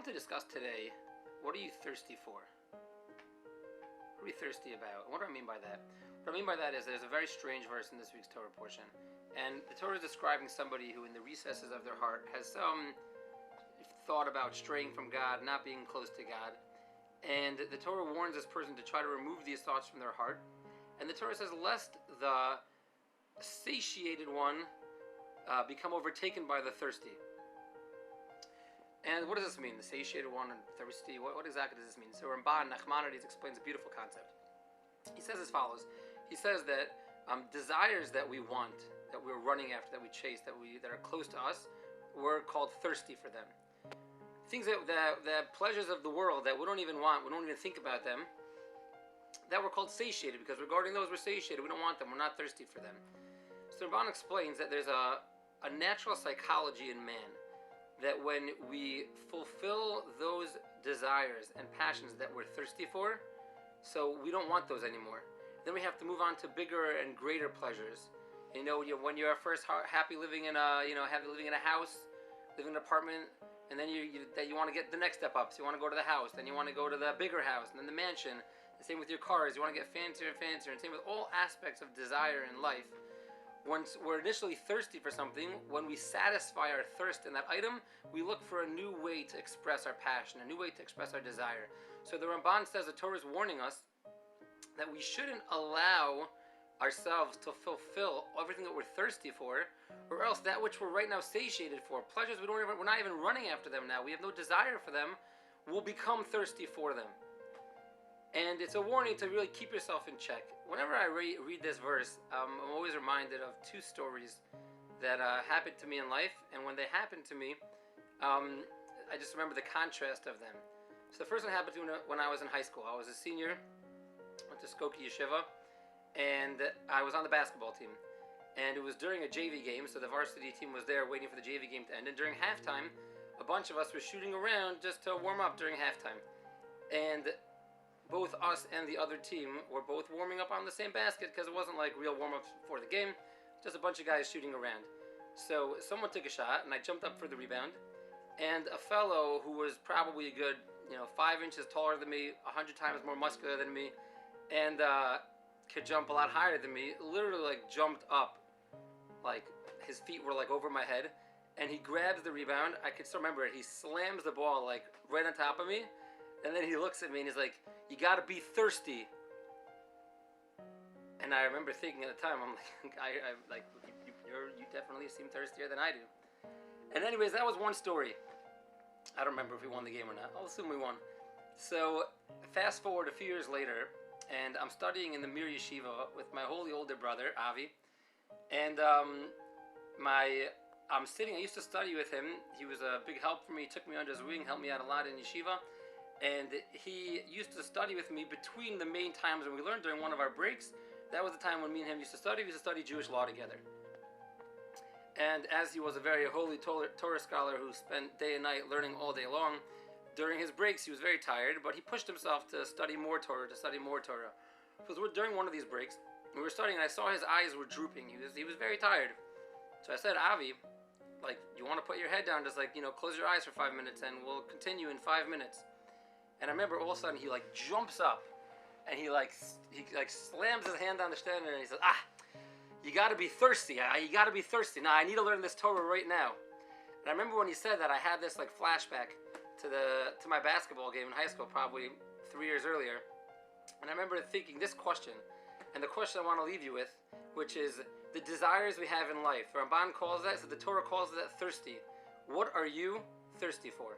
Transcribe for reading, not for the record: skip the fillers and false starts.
want to discuss today, what are you thirsty for? What are you thirsty about? What do I mean by that? What I mean by that is there's a very strange verse in this week's Torah portion. And the Torah is describing somebody who in the recesses of their heart has some thought about straying from God, not being close to God. And the Torah warns this person to try to remove these thoughts from their heart. And the Torah says, lest the satiated one become overtaken by the thirsty. And what does this mean? The satiated one and thirsty? What exactly does this mean? So Ramban Nachmanides explains a beautiful concept. He says as follows. He says that desires that we want, that we're running after, that we chase, that are close to us, we're called thirsty for them. Things that pleasures of the world that we don't even want, we don't even think about them, that we're called satiated, because regarding those we're satiated, we don't want them, we're not thirsty for them. So Ramban explains that there's a natural psychology in man, that when we fulfill those desires and passions that we're thirsty for, so we don't want those anymore. Then we have to move on to bigger and greater pleasures. When you're first happy living in a house, living in an apartment, and then you want to get the next step up. So you want to go to the house, then you want to go to the bigger house, and then the mansion. The same with your cars. You want to get fancier and fancier, and same with all aspects of desire in life. Once we're initially thirsty for something, when we satisfy our thirst in that item, we look for a new way to express our passion, a new way to express our desire. So the Ramban says, the Torah is warning us that we shouldn't allow ourselves to fulfill everything that we're thirsty for, or else that which we're right now satiated for, pleasures we're not even running after them now, we have no desire for them, we'll become thirsty for them. And it's a warning to really keep yourself in check. Whenever I read this verse, I'm always reminded of two stories that happened to me in life. And when they happened to me, I just remember the contrast of them. So the first one happened to me when I was in high school. I was a senior, went to Skokie Yeshiva, and I was on the basketball team. And it was during a JV game, so the varsity team was there waiting for the JV game to end. And during halftime, a bunch of us were shooting around just to warm up during halftime. And both us and the other team were both warming up on the same basket, because it wasn't like real warm-ups before the game, just a bunch of guys shooting around. So someone took a shot, and I jumped up for the rebound, and a fellow who was probably a good 5 inches taller than me, 100 times more muscular than me, and could jump a lot higher than me, literally jumped up, his feet were over my head, and he grabs the rebound. I can still remember it. He slams the ball right on top of me, and then he looks at me and he's like, "You gotta be thirsty." And I remember thinking at the time, I'm like, you definitely seem thirstier than I do. And anyways, that was one story. I don't remember if we won the game or not. I'll assume we won. So fast forward a few years later, and I'm studying in the Mir Yeshiva with my holy older brother, Avi. And I used to study with him. He was a big help for me. He took me under his wing, helped me out a lot in yeshiva. And he used to study with me between the main times when we learned during one of our breaks. That was the time when me and him used to study. We used to study Jewish law together. And as he was a very holy Torah scholar who spent day and night learning all day long, during his breaks he was very tired, but he pushed himself to study more Torah, Because during one of these breaks, we were studying, and I saw his eyes were drooping. He was very tired. So I said, "Avi, you want to put your head down, just close your eyes for 5 minutes, and we'll continue in 5 minutes." And I remember all of a sudden he jumps up, and he slams his hand on the stand, and he says, "You gotta be thirsty. You gotta be thirsty. Now I need to learn this Torah right now." And I remember when he said that, I had this flashback to my basketball game in high school, probably 3 years earlier. And I remember thinking this question, and the question I want to leave you with, which is the desires we have in life. Ramban calls that, so the Torah calls that thirsty. What are you thirsty for?